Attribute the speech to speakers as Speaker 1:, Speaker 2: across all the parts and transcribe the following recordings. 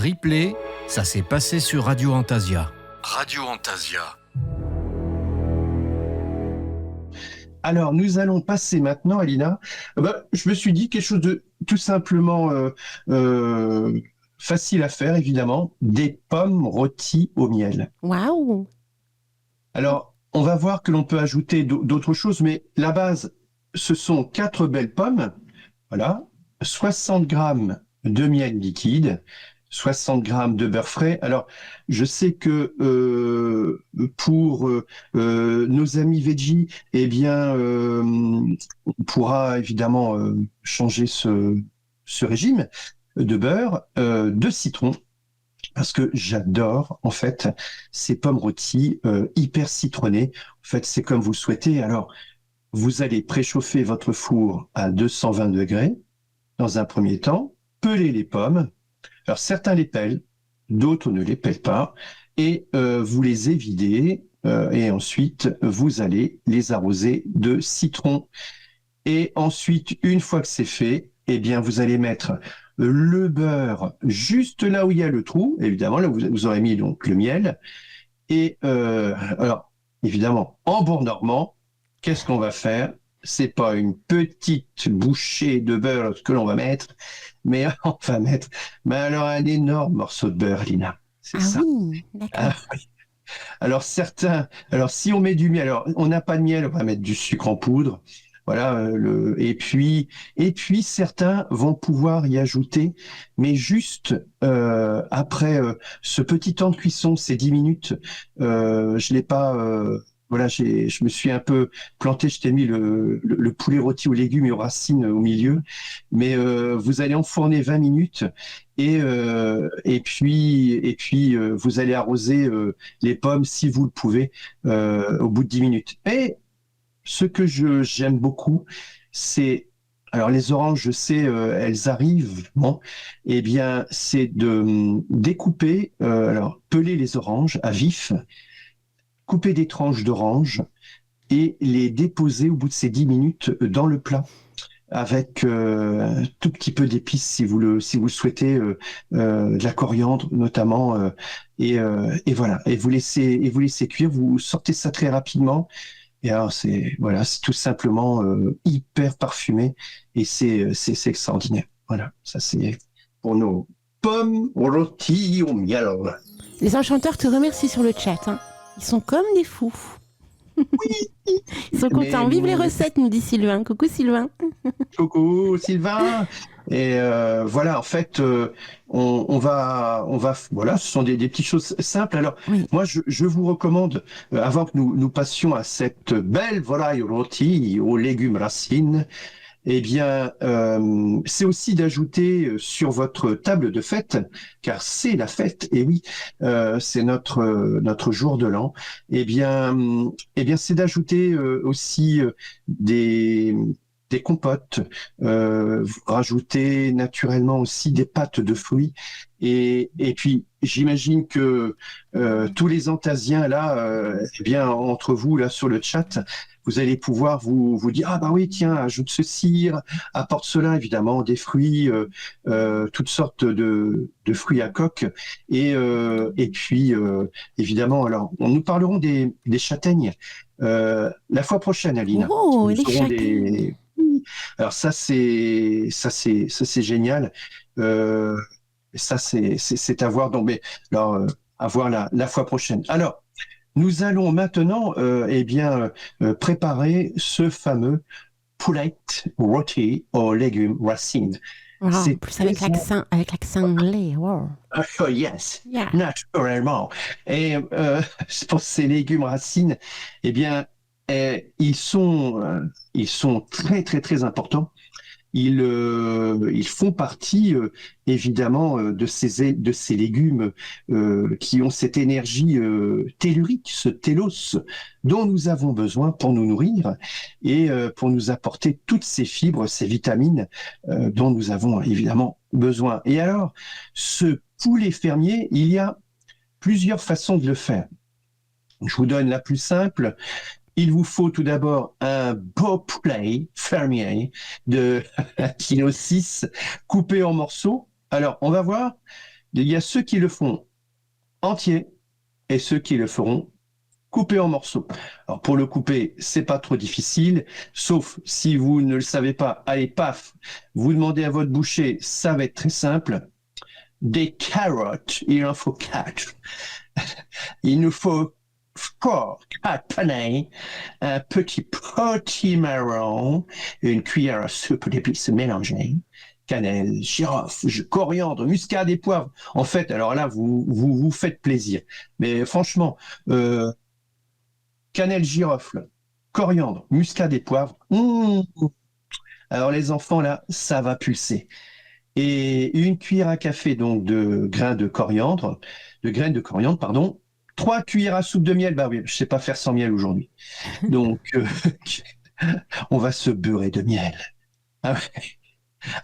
Speaker 1: Replay, ça s'est passé sur Radio Antasia. Radio Antasia.
Speaker 2: Alors, nous allons passer maintenant, Alina. Je me suis dit quelque chose de tout simplement facile à faire, évidemment. Des pommes rôties au miel.
Speaker 3: Waouh!
Speaker 2: Alors, on va voir que l'on peut ajouter d'autres choses, mais la base, ce sont 4 belles pommes. Voilà. 60 grammes de miel liquide. 60 grammes de beurre frais. Alors, je sais que pour nos amis veggie, eh bien, on pourra évidemment changer ce régime de beurre, de citron, parce que j'adore, en fait, ces pommes rôties hyper citronnées. En fait, c'est comme vous le souhaitez. Alors, vous allez préchauffer votre four à 220 degrés dans un premier temps, peler les pommes. Alors, certains les pèlent, d'autres ne les pèlent pas, et vous les évidez, et ensuite, vous allez les arroser de citron. Et ensuite, une fois que c'est fait, eh bien, vous allez mettre le beurre juste là où il y a le trou, évidemment, là où vous aurez mis donc le miel. Et alors, évidemment, en bon normand, qu'est-ce qu'on va faire? C'est pas une petite bouchée de beurre que l'on va mettre, mais on va mettre, alors un énorme morceau de beurre, Lina. C'est ça.
Speaker 3: Oui, d'accord.
Speaker 2: Oui. Alors si on met du miel, alors on n'a pas de miel, on va mettre du sucre en poudre. Voilà, et puis certains vont pouvoir y ajouter, mais juste après ce petit temps de cuisson, ces 10 minutes, je l'ai pas. Voilà, je me suis un peu planté. Je t'ai mis le poulet rôti aux légumes et aux racines au milieu, mais vous allez enfourner 20 minutes et puis vous allez arroser les pommes si vous le pouvez au bout de 10 minutes. Et ce que j'aime beaucoup, c'est, alors les oranges, je sais, elles arrivent, bon, eh bien, c'est de découper, alors peler les oranges à vif, couper des tranches d'orange et les déposer au bout de ces 10 minutes dans le plat avec un tout petit peu d'épices si vous le souhaitez, de la coriandre notamment, et voilà, et vous laissez cuire, vous sortez ça très rapidement. Et alors c'est tout simplement hyper parfumé et c'est extraordinaire. Voilà, ça c'est pour nos pommes rôties au miel.
Speaker 3: Les enchanteurs te remercient sur le chat. Hein. Ils sont comme des fous. Ils sont contents. Vive les recettes, nous dit Sylvain. Coucou Sylvain.
Speaker 2: Coucou Sylvain. Et voilà, en fait, on va, voilà, ce sont des petites choses simples. Alors,
Speaker 3: Oui.
Speaker 2: moi, je vous recommande, avant que nous passions à cette belle volaille rôtie aux légumes racines, eh bien, c'est aussi d'ajouter sur votre table de fête, car c'est la fête, et oui, c'est notre jour de l'an. Eh bien, c'est d'ajouter aussi des compotes, vous rajoutez naturellement aussi des pâtes de fruits, et puis j'imagine que tous les Antasiens là, eh bien entre vous là sur le chat, vous allez pouvoir vous dire ah bah oui tiens ajoute ceci, apporte cela, évidemment des fruits, toutes sortes de fruits à coque, et puis évidemment, alors nous parlerons des châtaignes la fois prochaine, Alina.
Speaker 3: Oh,
Speaker 2: Nous
Speaker 3: les
Speaker 2: aurons
Speaker 3: châtaignes.
Speaker 2: alors ça c'est génial. Euh, Ça c'est à voir. Donc, mais alors à voir la fois prochaine. Alors nous allons maintenant préparer ce fameux poulet rôti aux légumes racines.
Speaker 3: Wow,
Speaker 2: C'est
Speaker 3: plus avec l'accent anglais. Wow.
Speaker 2: Oh yes,
Speaker 3: Yeah.
Speaker 2: naturellement. Et pour ces légumes racines, eh bien, ils sont très très très importants. Ils font partie évidemment de ces légumes qui ont cette énergie tellurique, ce télos dont nous avons besoin pour nous nourrir et pour nous apporter toutes ces fibres, ces vitamines dont nous avons évidemment besoin. Et alors, ce poulet fermier, il y a plusieurs façons de le faire. Je vous donne la plus simple. Il vous faut tout d'abord un beau poulet fermier de 1,6 kg coupé en morceaux. Alors, on va voir. il y a ceux qui le font entier et ceux qui le feront couper en morceaux. Alors pour le couper, c'est pas trop difficile, sauf si vous ne le savez pas, allez paf, vous demandez à votre boucher, ça va être très simple. Des carottes, il en faut 4. Il nous faut 4 panais, un petit potimarron, une cuillère à soupe d'épices mélangées, cannelle, girofle, coriandre, muscade et poivre. En fait, alors là, vous faites plaisir. Mais franchement, cannelle, girofle, coriandre, muscade et poivre. Alors les enfants, là, ça va pulser. Et une cuillère à café donc de graines de coriandre, pardon. 3 cuillères à soupe de miel. Bah oui, je sais pas faire sans miel aujourd'hui. Donc, on va se beurrer de miel. Ah ouais.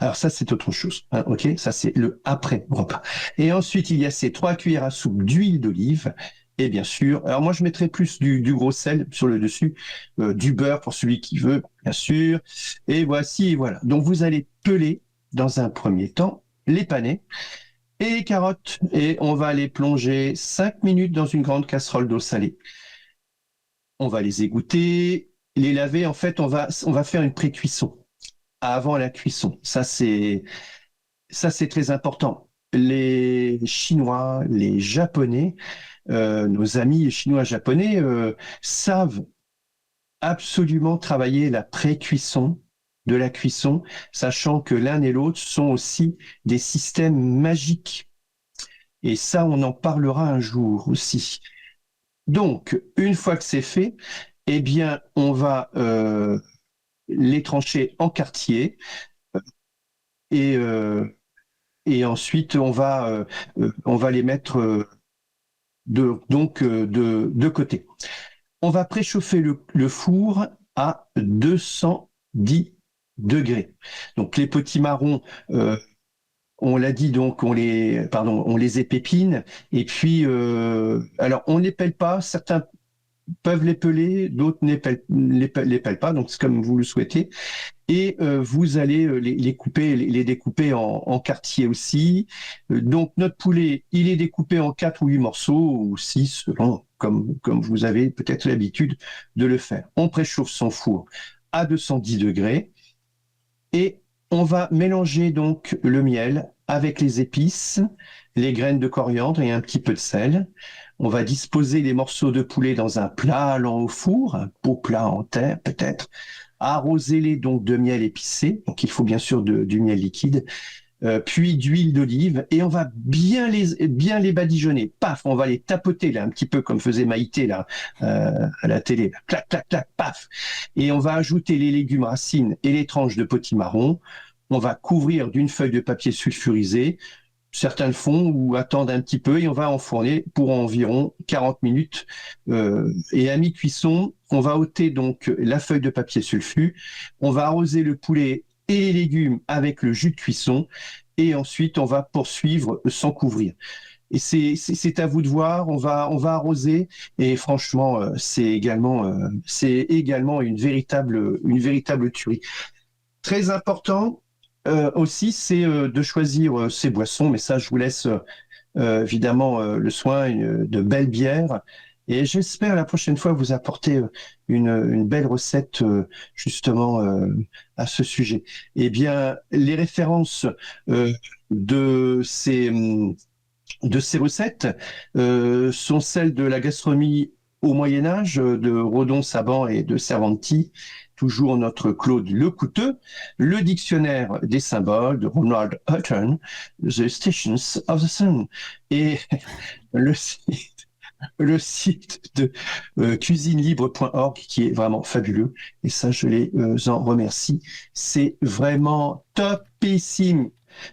Speaker 2: Alors ça, c'est autre chose. Hein, ok, ça c'est le après repas. Et ensuite, il y a ces 3 cuillères à soupe d'huile d'olive. Et bien sûr, alors moi je mettrais plus du gros sel sur le dessus, du beurre pour celui qui veut, bien sûr. Et voici, voilà. Donc vous allez peler dans un premier temps les panais et les carottes. Et on va les plonger 5 minutes dans une grande casserole d'eau salée. On va les égoutter, les laver. En fait, on va faire une pré-cuisson avant la cuisson. Ça, c'est très important. Les Chinois, les Japonais, nos amis chinois japonais savent absolument travailler la pré-cuisson de la cuisson, sachant que l'un et l'autre sont aussi des systèmes magiques. Et ça, on en parlera un jour aussi. Donc, une fois que c'est fait, eh bien, on va les trancher en quartiers et ensuite on va les mettre de côté. On va préchauffer le four à 210 degrés. Donc les petits marrons, on l'a dit, donc on les épépine. Et puis, alors on les pèle pas. Certains peuvent les peler, d'autres les pèlent pas. Donc c'est comme vous le souhaitez. Et vous allez les découper en quartiers aussi. Donc notre poulet, il est découpé en 4 ou 8 morceaux, ou 6, selon comme vous avez peut-être l'habitude de le faire. On préchauffe son four à 210 degrés et on va mélanger donc le miel avec les épices, les graines de coriandre et un petit peu de sel. On va disposer les morceaux de poulet dans un plat allant au four, un beau plat en terre peut-être. Arrosez-les donc de miel épicé, donc il faut bien sûr du miel liquide, puis d'huile d'olive, et on va bien les badigeonner. Paf, on va les tapoter là, un petit peu comme faisait Maïté là à la télé, là. Clac, clac, clac, paf. Et on va ajouter les légumes racines et les tranches de potimarron. On va couvrir d'une feuille de papier sulfurisé. Certains le font ou attendent un petit peu et on va enfourner pour environ 40 minutes. Et à mi-cuisson, on va ôter donc la feuille de papier sulfu. On va arroser le poulet et les légumes avec le jus de cuisson. Et ensuite, on va poursuivre sans couvrir. Et c'est à vous de voir. On va arroser. Et franchement, c'est également une véritable tuerie. Très important. Aussi, c'est de choisir ses boissons, mais ça, je vous laisse évidemment le soin de belles bières. Et j'espère la prochaine fois vous apporter une belle recette justement à ce sujet. Eh bien, les références de ces recettes sont celles de la gastronomie au Moyen-Âge, de Rodon, Saban et de Cervanti, toujours notre Claude Lecouteux, le dictionnaire des symboles de Ronald Hutton, The Stations of the Sun, et le site de cuisinelibre.org qui est vraiment fabuleux. Et ça, je les en remercie. C'est vraiment topissime.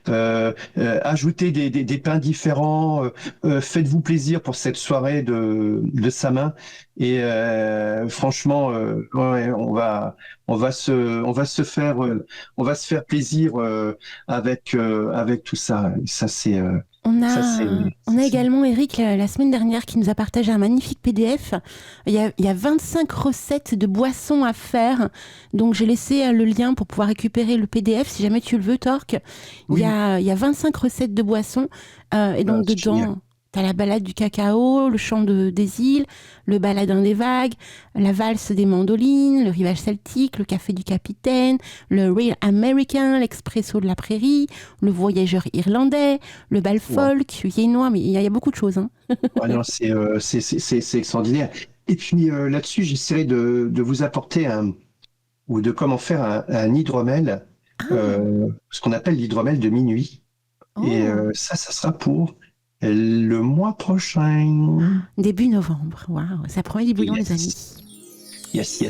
Speaker 2: Ajoutez des pains différents, faites-vous plaisir pour cette soirée de sa main et franchement ouais, on va se faire plaisir avec tout ça. Ça c'est
Speaker 3: On a également Eric la semaine dernière qui nous a partagé un magnifique PDF. Il y a 25 recettes de boissons à faire. Donc j'ai laissé le lien pour pouvoir récupérer le PDF si jamais tu le veux, Torque.
Speaker 2: Oui.
Speaker 3: Il y a 25 recettes de boissons. Et donc dedans, tu as la balade du cacao, le chant des îles, le baladin des vagues, la valse des mandolines, le rivage celtique, le café du capitaine, le real American, l'expresso de la prairie, le voyageur irlandais, le bal folk, viennois, mais il y a beaucoup de choses. Hein.
Speaker 2: Non, c'est extraordinaire. Et puis là-dessus, j'essaierai de vous apporter ou de comment faire un hydromel, ce qu'on appelle l'hydromel de minuit.
Speaker 3: Oh.
Speaker 2: Et ça sera pour le mois prochain.
Speaker 3: Début novembre. Waouh, ça promet du bouillon, les amis.
Speaker 2: Yes.